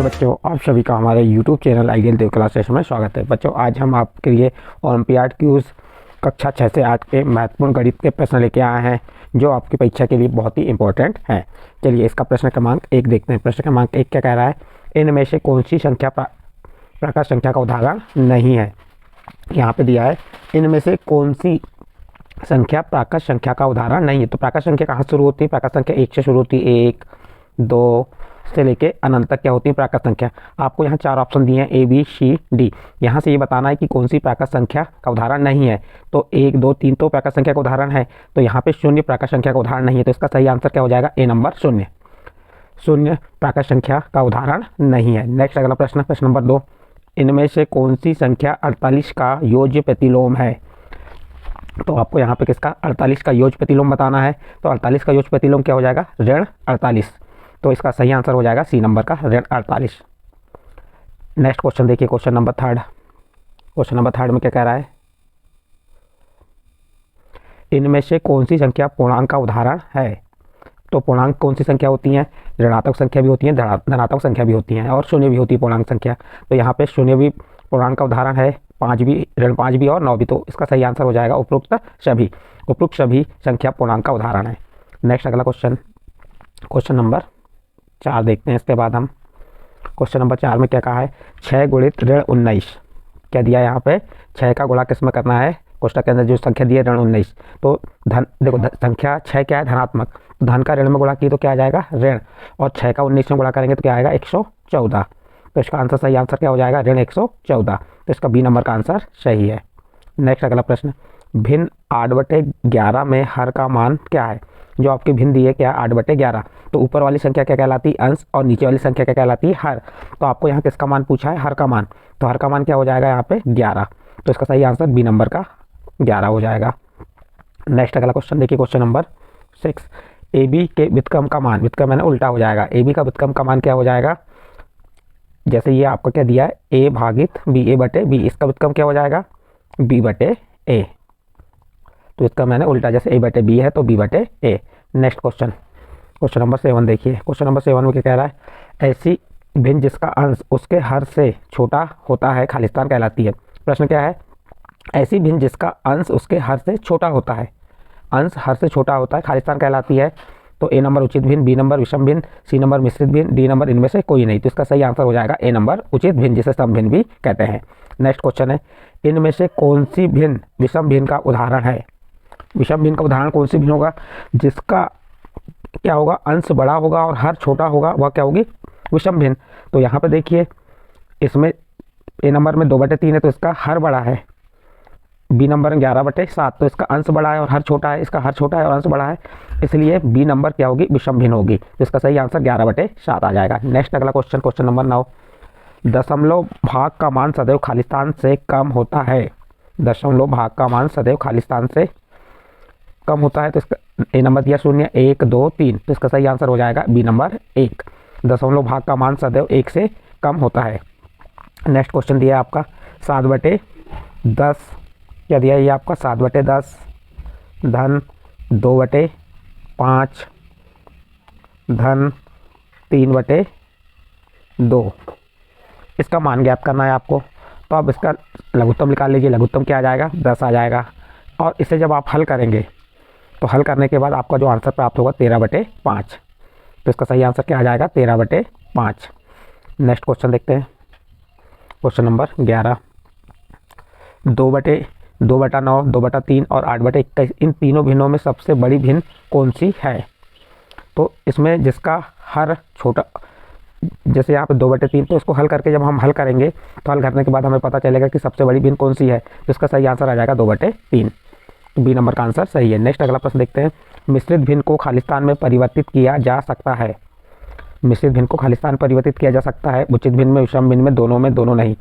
Hello बच्चों, आप सभी का हमारे YouTube चैनल आइडियल देव क्लासेस में स्वागत है। बच्चों, आज हम आपके लिए ओलंपियाड क्यूज कक्षा 6 से 8 के महत्वपूर्ण गणित के प्रश्न लेके आए हैं, जो आपकी परीक्षा के लिए बहुत ही इंपॉर्टेंट हैं। चलिए इसका प्रश्न क्रमांक 1 देखते हैं। प्रश्न क्रमांक 1 क्या कह रहा है? इनमें से कौन सी संख्या प्रकाश संख्या का उदाहरण नहीं है? यहाँ पे दिया है इनमें से कौन सी संख्या प्राकृत संख्या का उदाहरण नहीं है। तो प्राकृत संख्या कहाँ शुरू होती है? प्राकृत संख्या 1 से शुरू होती है। 1, 2 से लेके अनंत तक क्या होती है? प्राकृत संख्या। आपको यहाँ 4 ऑप्शन दिए हैं, A, B, C, D। यहाँ से ये बताना है कि कौन सी प्राकृत संख्या का उदाहरण नहीं है। तो 1, 2, 3 तो प्राकृत संख्या का उदाहरण है, तो यहाँ पे 0 प्राकृत संख्या का उदाहरण नहीं है। तो इसका सही आंसर क्या हो जाएगा? A number 0। 0 प्राकृत संख्या का उदाहरण नहीं है। नेक्स्ट अगला प्रश्न, प्रश्न नंबर 2। इनमें से कौन सी संख्या 48 का योज्य प्रतिलोम है? तो आपको यहाँ पे किसका? 48 का योज्य प्रतिलोम बताना है। तो 48 का योज्य प्रतिलोम क्या हो जाएगा? ऋण 48। तो इसका सही आंसर हो जाएगा C नंबर का, ऋण 48। नेक्स्ट क्वेश्चन देखिए, क्वेश्चन नंबर 3। क्वेश्चन नंबर 3 में क्या कह रहा है? इनमें से कौन सी संख्या पूर्णांक का उदाहरण है? तो पूर्णांक कौन सी संख्या होती हैं? ऋणात्मक संख्या भी होती है, धनात्मक संख्या भी होती हैं, और शून्य भी होती है पूर्णांक संख्या। तो यहाँ पे शून्य भी पूर्णांक का उदाहरण है, 5 भी, ऋण 5 भी और 9 भी। तो इसका सही आंसर हो जाएगा उपरोक्त सभी संख्या पूर्णांक का उदाहरण है। नेक्स्ट अगला क्वेश्चन, क्वेश्चन नंबर 4 देखते हैं। इसके बाद हम क्वेश्चन नंबर 4 में क्या कहा है? 6 गुणित ऋण 19 क्या दिया है यहाँ पे? 6 का गुणा किस में करना है? कोष्टक के अंदर जो संख्या दी है ऋण 19। तो धन देखो, संख्या 6 क्या है? धनात्मक। धन का ऋण में गुणा की तो क्या आ जाएगा? ऋण। और 6 का 19 में गुणा करेंगे तो क्या आएगा? 114। तो इसका आंसर, सही आंसर क्या हो जाएगा? ऋण 114। तो इसका B नंबर का आंसर सही है। नेक्स्ट अगला प्रश्न, भिन्न 8/11 में हर का मान क्या है? जो आपकी भिन्न दी है क्या? 8/11। तो ऊपर वाली संख्या क्या कहलाती है? अंश। और नीचे वाली संख्या क्या कहलाती है? हर। तो आपको यहाँ किसका मान पूछा है? हर का मान। तो हर का मान क्या हो जाएगा यहाँ पे? 11। तो इसका सही आंसर B नंबर का 11 हो जाएगा। नेक्स्ट अगला क्वेश्चन देखिए, क्वेश्चन नंबर 6। AB के व्युत्क्रम का मान, व्युत्क्रम यानी उल्टा हो जाएगा। AB का व्युत्क्रम का मान क्या हो जाएगा? जैसे ये आपको क्या दिया है? A भागित B, A/B। इसका व्युत्क्रम क्या हो जाएगा? B/A। तो इसका मैंने उल्टा, जैसे A/B है तो B/A। Next question, question number 7 देखिए। क्वेश्चन नंबर 7 में क्या कह रहा है? ऐसी भिन्न जिसका अंश उसके हर से छोटा होता है खालिस्तान कहलाती है। प्रश्न क्या है? ऐसी भिन्न जिसका अंश उसके हर से छोटा होता है, अंश हर से छोटा होता है, खालिस्तान कहलाती है। तो A नंबर उचित भिन्न, B नंबर विषम भिन्न, C नंबर मिश्रित भिन्न, D नंबर इनमें से कोई नहीं। तो इसका सही आंसर हो जाएगा A नंबर उचित भिन्न, जिसे सम भिन्न भी कहते हैं। नेक्स्ट क्वेश्चन है, इनमें से कौन सी भिन्न विषम भिन्न का उदाहरण है? विषम भिन्न का उदाहरण कौन सी भिन्न होगा? जिसका क्या होगा? अंश बड़ा होगा और हर छोटा होगा, वह क्या होगी? विषम भिन्न। तो यहाँ पे देखिए, इसमें A नंबर में 2/3 है तो इसका हर बड़ा है। B नंबर में 11/7 तो इसका अंश बड़ा है और हर छोटा है। इसका हर छोटा है और अंश बड़ा है, इसलिए B नंबर क्या होगी? विषम भिन्न होगी। तो इसका सही आंसर 11/7 आ जाएगा। नेक्स्ट अगला क्वेश्चन, क्वेश्चन नंबर 9। दशमलव भाग का मान सदैव खालिस्तान से कम होता है। दशमलव भाग का मान सदैव खालिस्तान से कम होता है। तो इसका A नंबर दिया 0, 1, 2, 3। तो इसका सही आंसर हो जाएगा B नंबर 1। दशमलव भाग का मान सदैव 1 से कम होता है। नेक्स्ट क्वेश्चन दिया है आपका 7/10 क्या दिया है? ये आपका 7/10 धन 2/5 धन 3/2। इसका मान ज्ञात करना है आपको। तो अब इसका लघुत्तम निकाल लीजिए। लघुत्तम क्या आ जाएगा? 10 आ जाएगा। और इसे जब आप हल करेंगे तो हल करने के बाद आपका जो आंसर प्राप्त होगा 13/5। तो इसका सही आंसर क्या आ जाएगा? 13/5। नेक्स्ट क्वेश्चन देखते हैं, क्वेश्चन नंबर 11। 2/9, 2/3 और 8/21 इन तीनों भिन्नों में सबसे बड़ी भिन्न कौन सी है? तो इसमें जिसका हर छोटा, जैसे यहाँ पे 2/3, तो इसको हल करके जब हम हल करेंगे तो हल करने के बाद हमें पता चलेगा कि सबसे बड़ी भिन्न कौन सी है। तो इसका सही आंसर आ जाएगा 2/3। B नंबर का आंसर सही है। नेक्स्ट अगला प्रश्न देखते हैं, मिश्रित भिन्न को खालिस्तान में परिवर्तित किया जा सकता है। मिश्रित भिन्न को खालिस्तान परिवर्तित किया जा सकता है। उचित भिन्न में, विषम भिन्न में, दोनों नहीं।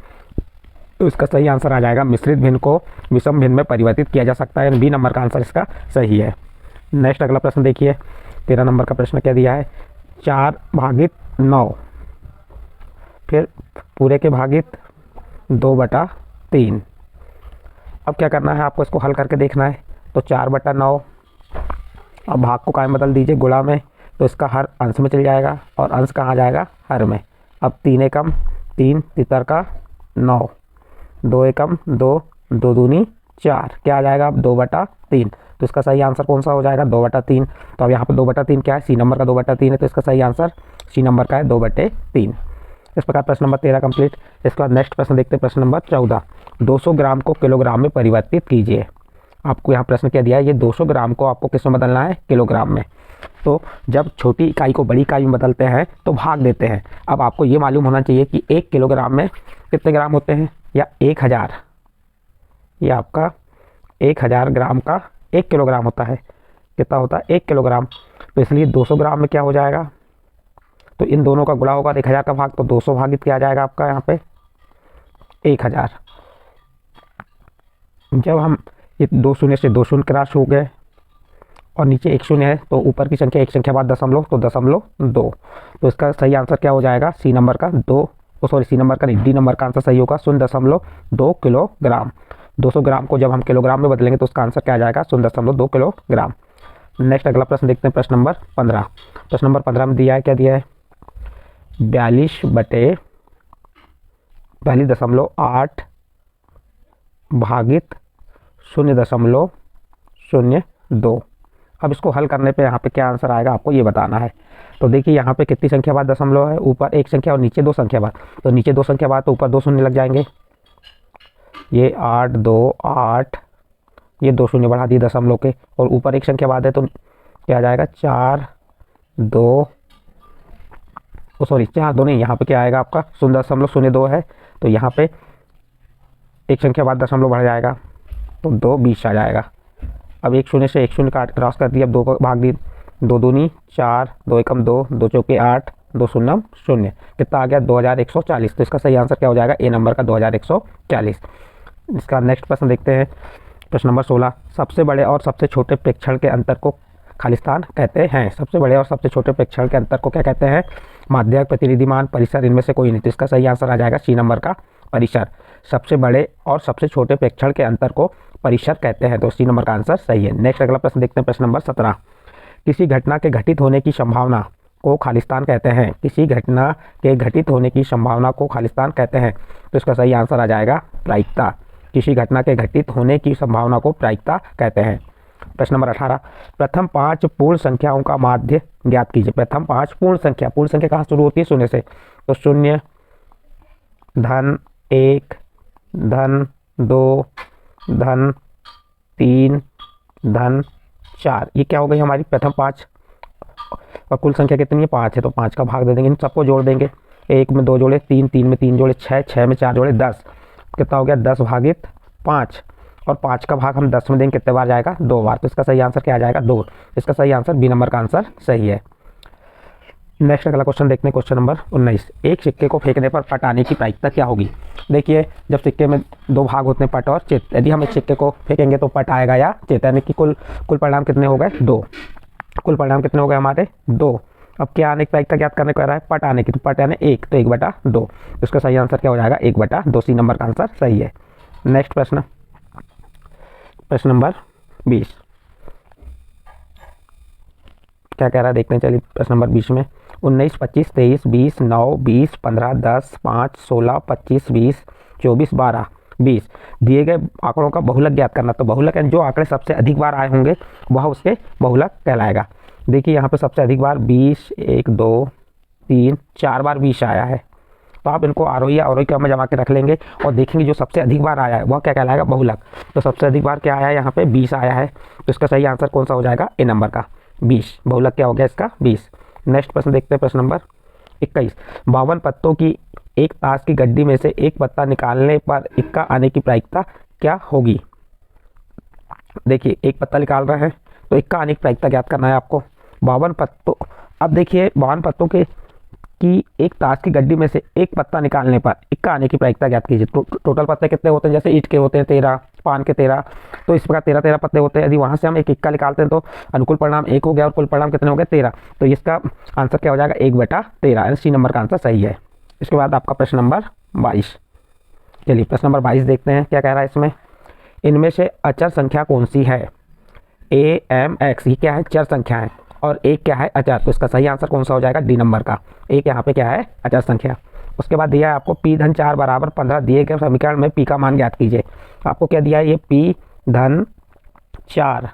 तो इसका सही आंसर आ जाएगा मिश्रित भिन्न को विषम भिन्न में परिवर्तित किया जा सकता है। B नंबर का आंसर इसका सही है। नेक्स्ट अगला प्रश्न देखिए, 13 नंबर का प्रश्न क्या दिया है? 4/9 फिर पूरे के भागित 2/3। अब क्या करना है आपको? इसको हल करके देखना है। तो 4/9, अब भाग को कायम बदल दीजिए गुणा में, तो इसका हर अंश में चल जाएगा और अंश कहाँ जाएगा? हर में। अब 3 एकम 3, तितर का 9, 2 एकम 2, 2 दूनी 4, क्या आ जाएगा अब 2/3। तो इसका सही आंसर कौन सा हो जाएगा 2/3। तो अब यहाँ पर 2/3 क्या है, सी नंबर का 2/3 है, तो इसका सही आंसर सी नंबर का है 2/3। इस प्रकार प्रश्न नंबर 13 कंप्लीट। इसके बाद नेक्स्ट प्रश्न देखते हैं, प्रश्न नंबर 14। 200 ग्राम को किलोग्राम में परिवर्तित कीजिए। आपको यहाँ प्रश्न क्या दिया है, ये 200 ग्राम को आपको किस में बदलना है, किलोग्राम में। तो जब छोटी इकाई को बड़ी इकाई में बदलते हैं तो भाग देते हैं। अब आपको ये मालूम होना चाहिए कि 1 किलोग्राम में कितने ग्राम होते हैं, या 1000, ये आपका 1000 ग्राम का 1 किलोग्राम होता है। कितना होता है 1 किलोग्राम। तो इसलिए 200 ग्राम में क्या हो जाएगा, तो इन दोनों का गुणा होगा 1000 का भाग, तो 200 भागित क्या आ जाएगा आपका यहाँ पे 1000। जब हम ये 2 शून्य से 2 शून्य क्रॉस हो गए और नीचे 1 शून्य है, तो ऊपर की संख्या 1 संख्या बाद दशमलव, तो 0.2। तो इसका सही आंसर क्या हो जाएगा, सी नंबर का सी नंबर का नहीं, डी नंबर का आंसर सही होगा 0.2 किलोग्राम। 200 ग्राम को जब हम किलोग्राम में बदलेंगे तो उसका आंसर क्या आ जाएगा 0.2 किलोग्राम। नेक्स्ट अगला प्रश्न देखते हैं, प्रश्न नंबर 15। प्रश्न नंबर 15 में दिया है, क्या दिया है, 42/42.8 भागित 0.02। अब इसको हल करने पे यहाँ पे क्या आंसर आएगा आपको ये बताना है। तो देखिए यहाँ पे कितनी संख्या बाद दशमलव है, ऊपर 1 संख्या और नीचे 2 संख्या बाद। तो नीचे 2 संख्या बाद तो ऊपर 2 शून्य लग जाएंगे, ये 8 2 8, ये 2 शून्य बढ़ा दिए दशमलव के, और ऊपर 1 संख्या बाद है तो क्या आ जाएगा 4 2 नहीं, यहाँ पे क्या आएगा आपका 0.02 है, तो यहाँ पे 1 संख्या बाद दशमलव बढ़ जाएगा, तो 2 20 आ जाएगा। अब 1 शून्य से 1 शून्य काट क्रॉस कर दिया, अब 2 को भाग दी, 2 दूनी 4, 2 एकम 2, 2 चौके 8, 2 शून्य 0, कितना आ गया 2140। तो इसका सही आंसर क्या हो जाएगा, ए नंबर का 2140। इसका नेक्स्ट प्रश्न देखते हैं, प्रश्न नंबर 16। सबसे बड़े और सबसे छोटे प्रेक्षण के अंतर को खालिस्तान कहते हैं। सबसे बड़े और सबसे छोटे प्रेक्षण के अंतर को क्या कहते हैं, माध्यक, प्रतिनिधिमान, परिसर, इनमें से कोई नहीं। तो इसका सही आंसर आ जाएगा सी नंबर का परिसर। सबसे बड़े और सबसे छोटे प्रेक्षण के अंतर को परिसर कहते हैं, तो सी नंबर का आंसर सही है। नेक्स्ट अगला प्रश्न देखते हैं, प्रश्न नंबर 17। किसी घटना के घटित होने की संभावना को खालिस्तान कहते हैं। किसी घटना के घटित होने की संभावना को खालिस्तान कहते हैं, तो इसका सही आंसर आ जाएगा प्रायिकता। किसी घटना के घटित होने की संभावना को प्रायिकता कहते हैं। प्रश्न नंबर 18। प्रथम 5 पूर्ण संख्याओं का माध्य ज्ञात कीजिए। प्रथम 5 पूर्ण संख्या कहाँ शुरू होती है, शून्य से। तो 0, धन 1, धन 2, धन 3, धन 4, ये क्या हो गई हमारी प्रथम 5। और कुल संख्या कितनी है 5 है, तो 5 का भाग दे देंगे, इन सबको जोड़ देंगे। 1 में 2 जोड़े 3, 3 में 3 जोड़े 6, 6 में 4 जोड़े 10, कितना हो गया 10/5। और 5 का भाग हम 10 में देंगे, कितने बार जाएगा 2 बार। तो इसका सही आंसर क्या आ जाएगा 2। इसका सही आंसर बी नंबर का आंसर सही है। नेक्स्ट अगला क्वेश्चन देखते हैं, क्वेश्चन नंबर 19। एक सिक्के को फेंकने पर पट आने की प्रायिकता क्या होगी। देखिए जब सिक्के में 2 भाग होते हैं, पट और चित, यदि हम एक सिक्के को फेंकेंगे तो पट आएगा या चित, यानी कि कुल परिणाम कितने हो गए 2। कुल परिणाम कितने हो गए हमारे 2। अब क्या आने की प्रायिकता ज्ञात करने को कह रहा है, पट आने की, तो पट यानी 1, तो 1/2। इसका सही आंसर क्या हो जाएगा 1/2, सी नंबर का आंसर सही है। नेक्स्ट प्रश्न, प्रश्न नंबर 20 क्या कह रहा है देखते हैं, चलिए। प्रश्न नंबर 20 में 19, 25, 23, 20, 9, 20, 15, 10, 5, 16, 25, 20, 24, 12, 20 दिए गए आंकड़ों का बहुलक ज्ञात करना। तो बहुलक यानी जो आंकड़े सबसे अधिक बार आए होंगे वह उसके बहुलक कहलाएगा। देखिए यहाँ पे सबसे अधिक बार 20, 1 2 3 4 बार 20 आया है, तो आप इनको आरोही या अवरोही क्रम में जमा के रख लेंगे और देखेंगे जो सबसे अधिक बार आया है वह क्या कहलाएगा बहुलक। तो सबसे अधिक बार क्या आया है यहाँ पे 20 आया है, तो इसका सही आंसर कौन सा हो जाएगा ए नंबर का 20। बहुलक क्या हो गया इसका 20। नेक्स्ट प्रश्न देखते हैं, प्रश्न नंबर 21। 52 पत्तों की एक ताश की गड्डी में से एक पत्ता निकालने पर इक्का आने की प्रायिकता क्या होगी। देखिए एक पत्ता निकाल रहे हैं तो इक्का आने की प्रायिकता ज्ञात करना है आपको। 52 पत्तों, अब देखिए 52 पत्तों के कि एक ताश की गड्डी में से एक पत्ता निकालने पर इक्का आने की प्रायिकता ज्ञात कीजिए। टोटल पत्ते कितने होते हैं, जैसे ईंट के होते हैं 13, पान के 13, तो इस प्रकार 13 पत्ते होते हैं। यदि वहाँ से हम एक इक्का निकालते हैं तो अनुकूल परिणाम 1 हो गया और कुल परिणाम कितने हो गए 13, तो इसका आंसर क्या हो जाएगा 1/13, सी नंबर का आंसर सही है। इसके बाद आपका प्रश्न नंबर 22। चलिए प्रश्न नंबर 22 देखते हैं क्या कह रहा है इसमें। इनमें से अचर संख्या कौन सी है, ए एम एक्स, ये क्या है चर संख्या है और एक क्या है अचर, तो इसका सही आंसर कौन सा हो जाएगा डी नंबर का। एक यहाँ पे क्या है अचर संख्या। उसके बाद दिया है आपको p धन 4 बराबर 15, दिए गए समीकरण में p का मान ज्ञात कीजिए। आपको क्या दिया है, ये p धन 4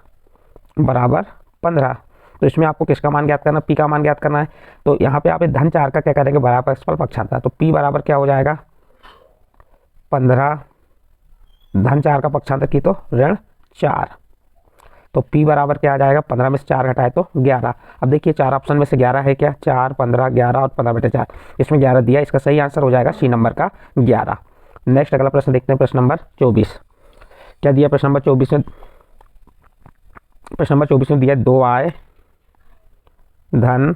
बराबर 15। तो इसमें आपको किसका मान ज्ञात करना, p का मान ज्ञात करना है। तो यहाँ पे आप धन 4 का क्या करेंगे, बराबर परस्पर पक्षांतर। तो p बराबर क्या हो जाएगा, 15 धन 4 का पक्षांतर की तो ऋण 4। तो p बराबर क्या आ जाएगा, 15 में से 4 घटाए तो 11। अब देखिए 4 ऑप्शन में से 11 है क्या, 4, 15, 11 और 15/4। इसमें 11 दिया, इसका सही आंसर हो जाएगा सी नंबर का 11। नेक्स्ट अगला प्रश्न देखते हैं, प्रश्न नंबर 24। क्या दिया प्रश्न नंबर 24 में, प्रश्न नंबर 24 में दिया 2i धन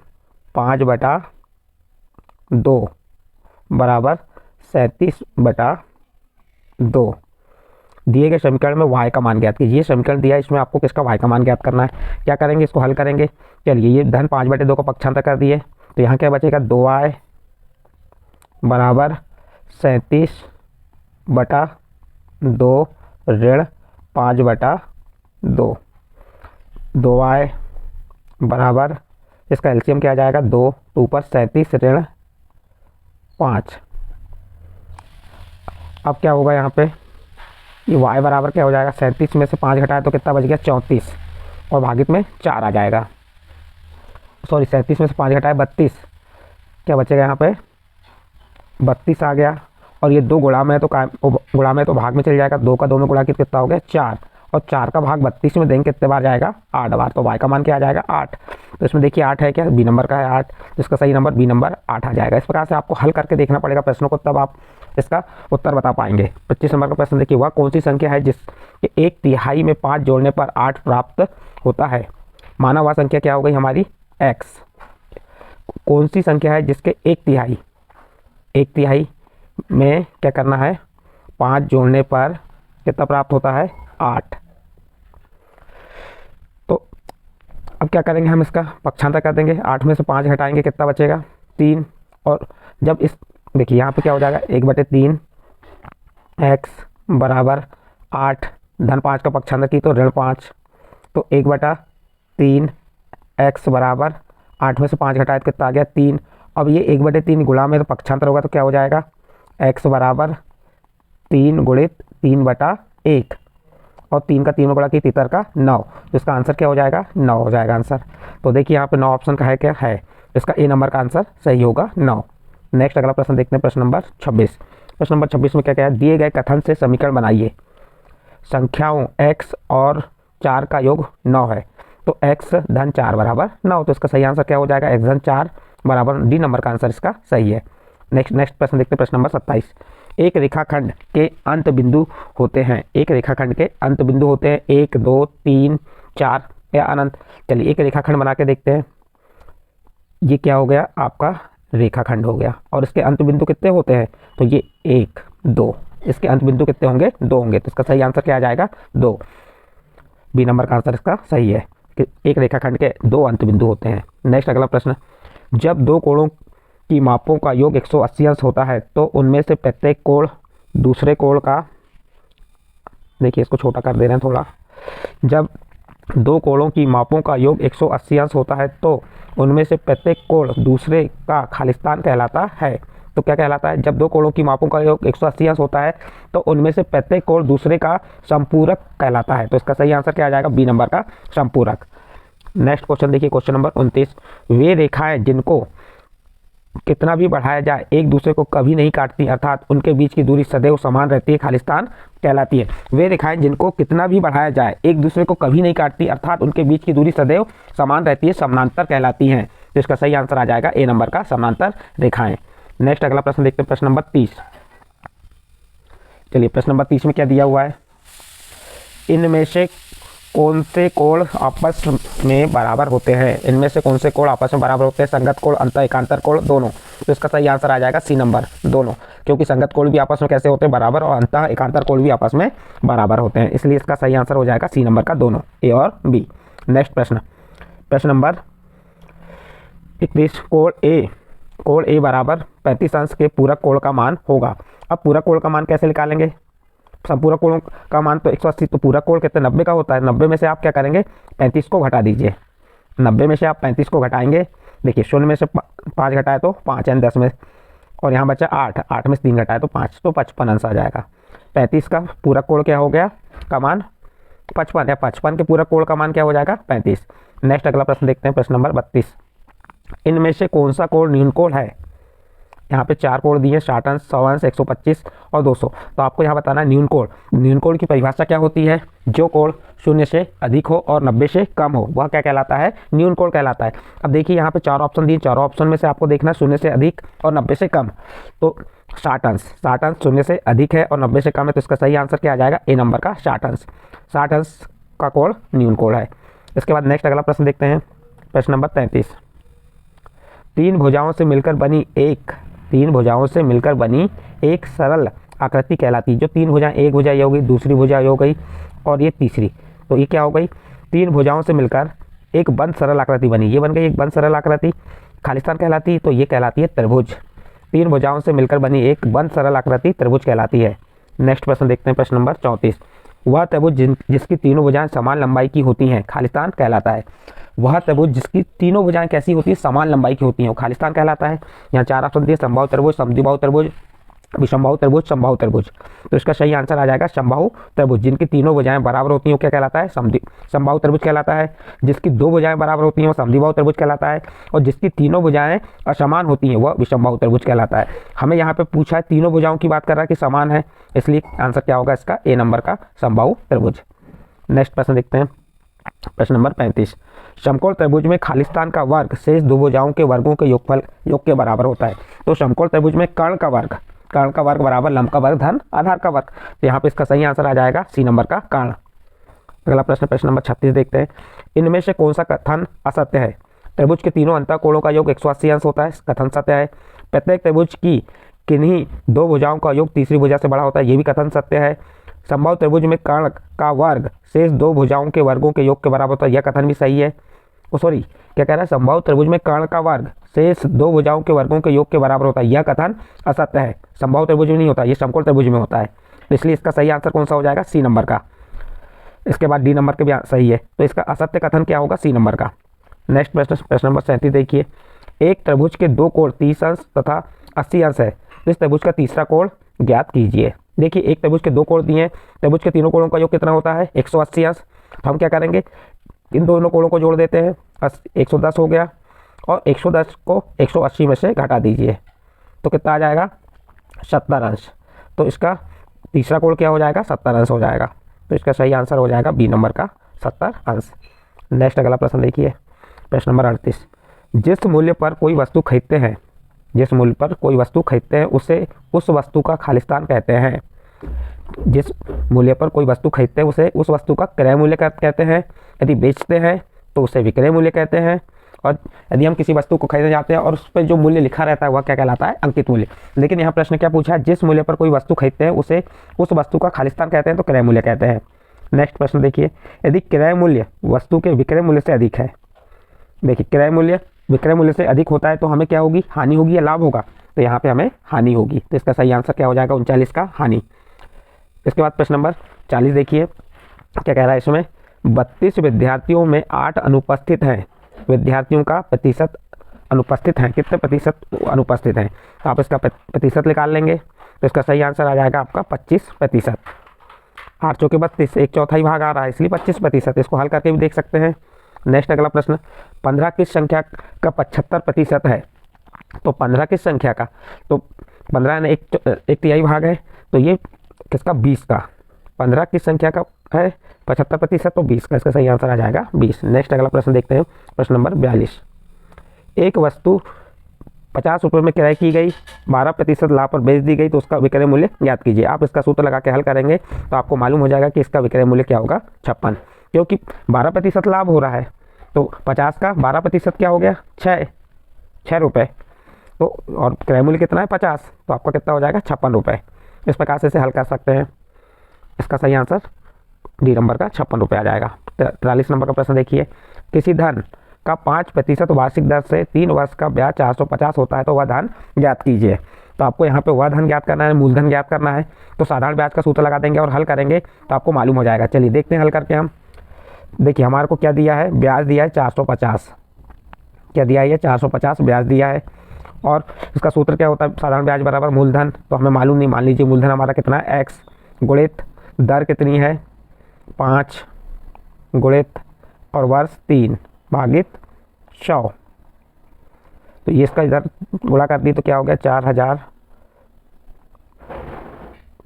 5/2 बराबर 37/2। दिए गए समीकरण में y का मान ज्ञात कीजिए। समीकरण दिया है, इसमें आपको किसका y का मान ज्ञात करना है। क्या करेंगे, इसको हल करेंगे। चलिए ये धन 5/2 का पक्षांतर कर दिए, तो यहाँ क्या बचेगा, 2i बराबर 37/2 ऋण 5/2। 2i बराबर, इसका एलसीएम क्या आ जाएगा, 2 2 पर 37 ऋण 5। अब क्या होगा यहाँ पे, ये y बराबर क्या हो जाएगा, 37 में से 5 घटाए तो कितना बच गया, 34 और भागित में 4 आ जाएगा। सॉरी 37 में से 5 घटाए 32, क्या बचेगा यहाँ पे, 32 आ गया। और ये 2 गुणा में है तो गुणा में तो भाग में चल जाएगा, 2 का 2 में गुणा कितना हो गया, 4। और 4 का भाग 32 में देंगे कितने बार जाएगा, 8 बार। तो y का मान क्या आ जाएगा, 8। तो इसमें देखिए 8 है क्या, बी नंबर का है 8, तो इसका सही नंबर बी नंबर 8 आ जाएगा। इस प्रकार से आपको हल करके देखना पड़ेगा प्रश्नों को, तब आप इसका उत्तर बता पाएंगे। 25 नंबर का प्रश्न देखिए, वह कौन सी संख्या है जिसके 1/3 में 5 जोड़ने पर 8 प्राप्त होता है। माना वह संख्या क्या हो गई हमारी, x। कौन सी संख्या है जिसके 1/3 में क्या करना है, 5 जोड़ने पर कितना प्राप्त होता है, 8। तो अब क्या करेंगे, हम इसका पक्षांतर कर देंगे। 8 में से 5 घटाएंगे कितना बचेगा, 3। और जब इस देखिए यहाँ पे क्या हो जाएगा, 1/3 x बराबर 8 धन 5 का पक्षांतर की तो ऋण 5। तो 1/3 x बराबर 8 में से 5 घटाए तो कितना आ गया, 3। अब ये 1/3 गुणा में तो पक्षांतर होगा तो क्या हो जाएगा, x बराबर 3 गुणित 3/1 और 3 का 3 में गुणा की 3 का 9। तो इसका आंसर क्या हो जाएगा, 9 हो जाएगा आंसर। तो देखिए यहाँ पे 9 ऑप्शन का है क्या है, इसका ए नंबर का आंसर सही होगा 9। नेक्स्ट अगला प्रश्न देखते हैं, प्रश्न नंबर 26। प्रश्न नंबर 26 में क्या क्या है, दिए गए कथन से समीकरण बनाइए। संख्याओं x और 4 का योग 9 है, तो x धन 4 बराबर 9। तो इसका सही आंसर क्या हो जाएगा, x धन 4 बराबर डी नंबर का आंसर इसका सही है। नेक्स्ट प्रश्न देखते हैं, प्रश्न नंबर 27। एक रेखाखंड के अंत बिंदु होते हैं, एक रेखाखंड के अंत बिंदु होते हैं 1 2 3 4 या अनंत। चलिए एक रेखाखंड बना के देखते हैं। ये क्या हो गया, आपका रेखाखंड हो गया, और इसके अंत बिंदु कितने होते हैं, तो ये 1 2, इसके अंत बिंदु कितने होंगे, 2 होंगे। तो इसका सही आंसर क्या आ जाएगा, 2। बी नंबर का आंसर इसका सही है कि एक रेखाखंड के 2 अंत बिंदु होते हैं। नेक्स्ट अगला प्रश्न, जब 2 कोणों की मापों का योग 180 अंश होता है तो उनमें से प्रत्येक कोण दूसरे कोण का, देखिए इसको छोटा कर दे रहे हैं थोड़ा। जब 2 कोणों की मापों का योग 180 अंश होता है तो उनमें से प्रत्येक कोण दूसरे का खालिस्तान कहलाता है। तो क्या कहलाता है, जब 2 कोणों की मापों का योग 180 अंश होता है तो उनमें से प्रत्येक कोण दूसरे का संपूरक कहलाता है। तो इसका सही आंसर क्या आ जाएगा, बी नंबर का संपूरक। नेक्स्ट क्वेश्चन देखिए, क्वेश्चन नंबर 29। वे रेखाएं जिनको कितना भी बढ़ाया जाए एक दूसरे को कभी नहीं काटती, अर्थात उनके बीच की दूरी सदैव समान रहती है, खालिस्तान कहलाती है। वे रेखाएं जिनको कितना भी बढ़ाया जाए एक दूसरे को कभी नहीं काटती, अर्थात उनके बीच की दूरी सदैव समान रहती है, समानांतर कहलाती हैं। तो इसका सही आंसर आ जाएगा ए नंबर का, समानांतर रेखाएं। नेक्स्ट अगला प्रश्न देखते हैं, प्रश्न नंबर 30। चलिए प्रश्न नंबर 30 में क्या दिया हुआ है, इनमें से कौन से कोण आपस में बराबर होते हैं। इनमें से कौन से कोण आपस में बराबर होते हैं, संगत कोण, अंतः एकांतर कोण, दोनों। तो इसका सही आंसर आ जाएगा सी नंबर, दोनों, क्योंकि संगत कोण भी आपस में कैसे होते हैं, बराबर, और अंतः एकांतर कोण भी आपस में बराबर होते हैं, इसलिए इसका सही आंसर हो जाएगा सी नंबर का, दोनों, ए और बी। नेक्स्ट प्रश्न, प्रश्न नंबर 31। कोण ए बराबर 35 अंश के पूरक कोण का मान होगा। अब पूरक कोण का मान कैसे निकालेंगे, संपूरक कोण का मान तो 180, तो पूरक कोण कितने, 90 का होता है। 90 में से आप क्या करेंगे, 35 को घटा दीजिए। 90 में से आप 35 को घटाएंगे, देखिए 0 में से 5 घटाए तो 5 यानी 10 में और यहाँ बचा 8, 8 में से 3 घटाए तो 5, तो 55 आंसर आ जाएगा। 35 का पूरा कोण क्या हो गया का मान 55 है, 55 के पूरा कोण का मान क्या हो जाएगा 35। नेक्स्ट अगला प्रश्न देखते हैं, प्रश्न नंबर 32। इनमें से कौन सा कोण न्यून कोण है? यहाँ पे 4 कोण दिए, 60 अंश, 100 अंश, 125 और 200। तो आपको यहाँ बताना है न्यून कोण। न्यून कोण की परिभाषा क्या होती है? जो कोण 0 से अधिक हो और 90 से कम हो वह क्या कहलाता है? न्यून कोण कहलाता है। अब देखिए यहाँ पे 4 ऑप्शन दिए, 4 ऑप्शन में से आपको देखना 0 से अधिक और 90 से कम। तो 60 अंश, 60 अंश 0 से अधिक है और 90 से कम है, तो इसका सही आंसर क्या आ जाएगा? ए नंबर का 60 अंश। 60 अंश का कोण न्यून कोण है। इसके बाद नेक्स्ट अगला प्रश्न देखते हैं, प्रश्न नंबर 33। तीन भुजाओं से मिलकर बनी एक सरल आकृति कहलाती है। जो 3 भुजाएं, एक भुजा ये हो गई, दूसरी भुजा ये हो गई और ये तीसरी, तो ये क्या हो गई? 3 भुजाओं से मिलकर एक बंद सरल आकृति बनी, ये बन गई एक बंद सरल आकृति, खालिस्तान कहलाती है। तो ये कहलाती है त्रिभुज। 3 भुजाओं से मिलकर बनी एक बंद सरल आकृति त्रिभुज कहलाती है। नेक्स्ट प्रश्न देखते हैं, प्रश्न नंबर 34। वह त्रिभुज जिसकी तीनों भुजाएं समान लंबाई की होती हैं खालिस्तान कहलाता है। वह त्रिभुज जिसकी तीनों भुजाएं कैसी होती है? समान लंबाई की होती हैं, वो खालिस्तान कहलाता है। यहाँ 4 ऑप्शन दिए, समबाहु त्रिभुज, समद्विबाहु त्रिभुज, विषमबाहु त्रिभुज, समबाहु त्रिभुज। तो इसका सही आंसर आ जाएगा समबाहु त्रिभुज। जिनकी तीनों भुजाएं बराबर होती हैं वो क्या कहलाता है? समबाहु त्रिभुज कहलाता है। जिसकी 2 भुजाएं बराबर होती हैं वो समद्विबाहु त्रिभुज कहलाता है। और जिसकी तीनों भुजाएं असमान होती हैं वह विषमबाहु त्रिभुज कहलाता है। हमें यहाँ पे पूछा है तीनों भुजाओं की बात कर रहा है कि समान है, इसलिए आंसर क्या होगा इसका? ए नंबर का समबाहु त्रिभुज। नेक्स्ट प्रश्न देखते हैं, प्रश्न नंबर 35। समकोण त्रिभुज में खालिस्तान का वर्ग शेष 2 भुजाओं के वर्गों के योग के बराबर होता है। तो समकोण त्रिभुज में कर्ण का वर्ग बराबर लंब का वर्ग धन आधार का वर्ग। तो यहाँ पे इसका सही आंसर आ जाएगा सी नंबर का कर्ण। अगला प्रश्न, प्रश्न नंबर 36 देखते हैं। इनमें से कौन सा कथन असत्य है? त्रिभुज के तीनों अंतःकोणों का योग 180 अंश होता है, कथन सत्य है। प्रत्येक त्रिभुज की किन्हीं 2 भुजाओं का योग तीसरी भुजा से बड़ा होता है, ये भी कथन सत्य है। समबाहु त्रिभुज में कर्ण का वर्ग शेष 2 भुजाओं के वर्गों के योग के बराबर होता है, यह कथन भी सही है। सॉरी, क्या कह रहा है? समबाहु त्रिभुज में कर्ण का वर्ग शेष 2 भुजाओं के वर्गों के योग के बराबर होता है, यह कथन असत्य है। समबाहु त्रिभुज में नहीं होता, ये समकोण त्रिभुज में होता है। तो इसलिए इसका सही आंसर कौन सा हो जाएगा? सी नंबर का। इसके बाद डी नंबर के भी सही है, तो इसका असत्य कथन क्या होगा? सी नंबर का। नेक्स्ट प्रश्न, प्रश्न नंबर 37 देखिए। एक त्रिभुज के 2 कोण 30 अंश तथा 80 अंश है, इस त्रिभुज का तीसरा कोण ज्ञात कीजिए। देखिए एक त्रिभुज के 2 कोण दिए हैं, त्रिभुज के तीनों कोणों का योग कितना होता है? 180 अंश। तो हम क्या करेंगे? इन दोनों कोणों को जोड़ देते हैं, 110 हो गया और 110 को 180 में से घटा दीजिए तो कितना आ जाएगा? 70 अंश। तो इसका तीसरा कोण क्या हो जाएगा? 70 अंश हो जाएगा। तो इसका सही आंसर हो जाएगा बी नंबर का 70 अंश। नेक्स्ट अगला प्रश्न देखिए, प्रश्न नंबर 38। जिस मूल्य पर कोई वस्तु खरीदते हैं उसे उस वस्तु का खालिस्तान कहते हैं। जिस मूल्य पर कोई वस्तु खरीदते हैं उसे उस वस्तु का क्रय मूल्य कहते हैं। यदि बेचते हैं तो उसे विक्रय मूल्य कहते हैं। और यदि हम किसी वस्तु को खरीदने जाते हैं और उस पर जो मूल्य लिखा रहता है वह क्या कहलाता है? अंकित मूल्य। लेकिन यहाँ प्रश्न क्या पूछा है? जिस मूल्य पर कोई वस्तु खरीदते हैं उसे उस वस्तु का खालिस्तान कहते हैं, तो क्रय मूल्य कहते हैं। नेक्स्ट प्रश्न देखिए। यदि क्रय मूल्य वस्तु के विक्रय मूल्य से अधिक है, देखिए क्रय मूल्य विक्रय मूल्य से अधिक होता है तो हमें क्या होगी? हानि होगी या लाभ होगा? तो यहाँ पे हमें हानि होगी। तो इसका सही आंसर क्या हो जाएगा? 39 का हानि। इसके बाद प्रश्न नंबर 40 देखिए, क्या कह रहा है इसमें? 32 विद्यार्थियों में 8 अनुपस्थित हैं। विद्यार्थियों का प्रतिशत अनुपस्थित हैं, कितने प्रतिशत अनुपस्थित हैं? तो आप इसका प्रतिशत निकाल लेंगे तो इसका सही आंसर आ जाएगा आपका 25%। 8 चौके 32, 1/4 भाग आ रहा है, इसलिए 25%। इसको हल करके भी देख सकते हैं। नेक्स्ट अगला प्रश्न, 15 किस संख्या का 75% है? तो 15 किस संख्या का? तो 15 ने 1/3 भाग है, तो ये किसका? 20 का। 15 किस संख्या का है? 75%, तो 20 का। इसका सही आंसर आ जाएगा 20। नेक्स्ट अगला प्रश्न देखते हैं, प्रश्न नंबर 42। एक वस्तु 50 रुपये में क्रय की गई, 12% लाभ पर बेच दी गई, तो उसका विक्रय मूल्य ज्ञात कीजिए। आप इसका सूत्र लगा के हल करेंगे तो आपको मालूम हो जाएगा कि इसका विक्रय मूल्य क्या होगा? 56, क्योंकि 12% लाभ हो रहा है। तो 50 का 12% क्या हो गया? 6 रुपये। तो और क्रय मूल्य कितना है? 50, तो आपका कितना हो जाएगा? 56 रुपये। इस प्रकार से इसे हल कर सकते हैं। इसका सही आंसर डी नंबर का 56 रुपये आ जाएगा। 43 नंबर का प्रश्न देखिए। किसी धन का 5% वार्षिक दर से 3 वर्ष का ब्याज 450 होता है, तो वह धन ज्ञात कीजिए। तो आपको यहाँ पे वह धन ज्ञात करना है, मूलधन ज्ञात करना है। तो साधारण ब्याज का सूत्र लगा देंगे और हल करेंगे तो आपको मालूम हो जाएगा। चलिए देखते हैं हल करके हम। देखिए हमारे को क्या दिया है? ब्याज दिया है 450। क्या दिया है? 450 ब्याज दिया है। और इसका सूत्र क्या होता है, साधारण ब्याज बराबर मूलधन, तो हमें मालूम नहीं, मान लीजिए मूलधन हमारा कितना है x, गुणित दर कितनी है 5, गुणित और वर्ष 3 भागित 100। तो ये इसका इधर गुणा कर दी तो क्या हो गया 4000,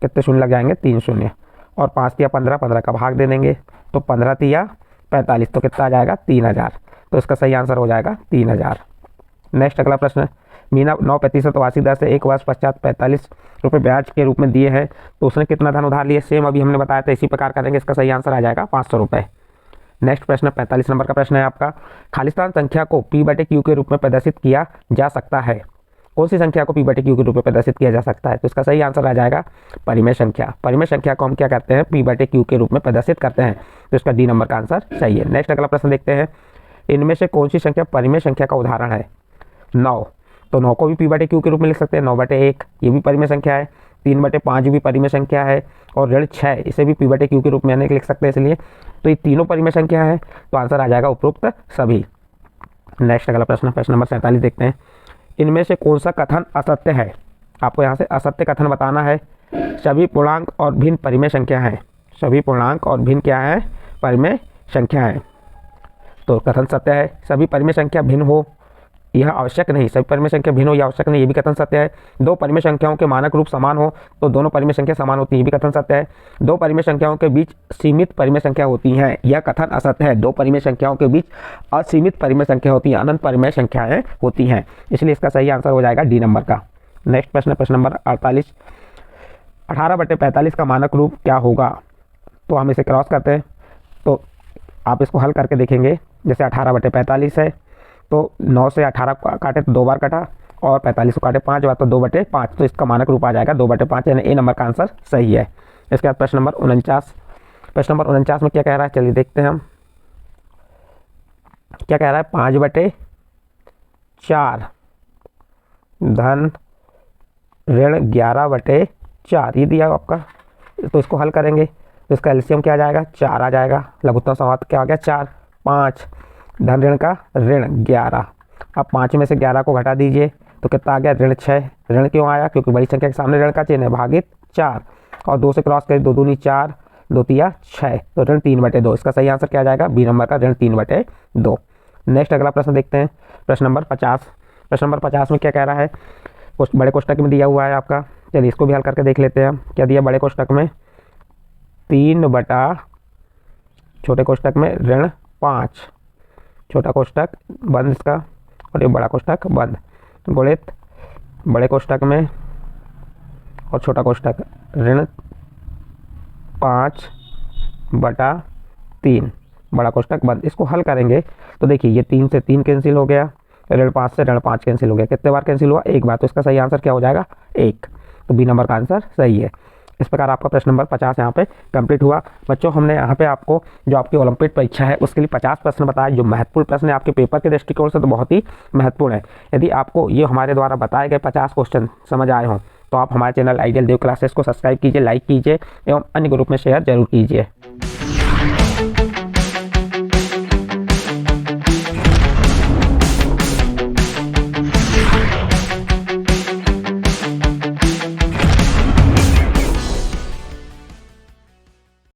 कितने शून्य लग जाएंगे 3 शून्य, और 5 या 15, 15 का भाग दे देंगे तो 15 या 45, तो कितना आ जाएगा 3000। तो इसका सही आंसर हो जाएगा 3000। नेक्स्ट अगला प्रश्न, मीना 9% वार्षिक दर से 1 वर्ष पश्चात 45 रुपये ब्याज के रूप में दिए हैं, तो उसने कितना धन उधार लिए, सेम अभी हमने बताया था, इसी प्रकार करेंगे, इसका सही आंसर आ जाएगा 500 रुपये। नेक्स्ट प्रश्न 45 नंबर का प्रश्न है आपका, खालिस्तान संख्या को P/Q के रूप में प्रदर्शित किया जा सकता है, कौन सी संख्या को P/Q के रूप में प्रदर्शित किया जा सकता है, तो इसका सही आंसर आ जाएगा परिमेय संख्या। परिमेय संख्या को हम क्या करते हैं, P/Q के रूप में प्रदर्शित करते हैं, तो इसका डी नंबर का आंसर सही है। नेक्स्ट अगला प्रश्न देखते हैं, इनमें से कौन सी संख्या परिमेय संख्या का उदाहरण है, 9, तो 9 को भी P/Q के रूप में लिख सकते हैं, 9/1 ये भी परिमेय संख्या है, 3/5 भी परिमेय संख्या है, और ऋण 6 इसे भी P/Q के रूप में लिख सकते हैं, इसलिए तो ये तीनों परिमेय संख्या है, तो आंसर आ जाएगा उपरोक्त सभी। नेक्स्ट अगला प्रश्न नंबर 47 देखते हैं, इनमें से कौन सा कथन असत्य है, आपको यहाँ से असत्य कथन बताना है। सभी पूर्णांक और भिन्न परिमेय संख्या हैं, सभी पूर्णांक और भिन्न क्या है, परिमेय संख्या है, तो कथन सत्य है। सभी परिमेय संख्या भिन्न हो यह आवश्यक नहीं, सभी परिमेय संख्या भिन्न हो यह आवश्यक नहीं, ये भी कथन सत्य है। दो परिमेय संख्याओं के मानक रूप समान हो तो दोनों परिमेय संख्या समान होती है, ये भी कथन सत्य है। दो परिमेय संख्याओं के बीच सीमित परिमेय संख्या होती है, यह कथन असत्य है। दो परिमेय संख्याओं के बीच असीमित परिमेय संख्या होती है, अनंत परिमेय संख्याएं होती हैं, इसलिए इसका सही आंसर हो जाएगा डी नंबर का। नेक्स्ट प्रश्न नंबर 48, 18/45 का मानक रूप क्या होगा, तो हम इसे क्रॉस करते हैं, तो आप इसको हल करके देखेंगे। जैसे 18/45 है तो 9 से 18 काटे तो 2 बार कटा, और 45 को काटे 5 बार तो 2/5, तो इसका मानक रूप आ जाएगा 2/5, यानी ए नंबर का आंसर सही है। इसके बाद प्रश्न नंबर 49 में क्या कह रहा है, चलिए देखते हैं हम क्या कह रहा है। 5/4 धन ऋण 11/4 ये दिया आपका, तो इसको हल करेंगे तो इसका एलसीएम क्या आ जाएगा 4 आ जाएगा, लघुत्तम समाप्त क्या आ गया 4, 5 धन ऋण का ऋण 11, अब 5 में से 11 को घटा दीजिए तो कितना आ गया ऋण 6। ऋण क्यों आया, क्योंकि बड़ी संख्या के सामने ऋण का चिन्ह है, भागित 4, और 2 से क्रॉस करें 2 दूनी 4, 2 तिया 6, तो ऋण 3/2, इसका सही आंसर क्या आ जाएगा बी नंबर का ऋण 3/2। नेक्स्ट अगला प्रश्न देखते हैं, प्रश्न नंबर 50 में क्या कह रहा है, बड़े कोष्टक में दिया हुआ है आपका, चलिए इसको भी हल करके देख लेते हैं हम। क्या दिया बड़े कोष्टक में 3/ छोटे कोष्टक में ऋण 5, छोटा कोष्टक बंद इसका, और ये बड़ा कोष्टक बंद, गुणित बड़े कोष्टक में और छोटा कोष्टक ऋण 5/3, बड़ा कोष्टक बंद। इसको हल करेंगे तो देखिए ये 3 से 3 कैंसिल हो गया, ऋण 5 से ऋण 5 कैंसिल हो गया, कितने बार कैंसिल हुआ, एक बार, तो इसका सही आंसर क्या हो जाएगा 1, तो बी नंबर का आंसर सही है। इस प्रकार आपका प्रश्न नंबर 50 यहाँ पे कंप्लीट हुआ। बच्चों हमने यहाँ पे आपको जो आपकी ओलंपिक परीक्षा है उसके लिए 50 प्रश्न बताए, जो महत्वपूर्ण प्रश्न है आपके पेपर के दृष्टिकोण से तो बहुत ही महत्वपूर्ण है। यदि आपको ये हमारे द्वारा बताए गए 50 क्वेश्चन समझ आए हों तो आप हमारे चैनल आइडियल देव क्लासेस को सब्सक्राइब कीजिए, लाइक कीजिए एवं अन्य ग्रुप में शेयर जरूर कीजिए।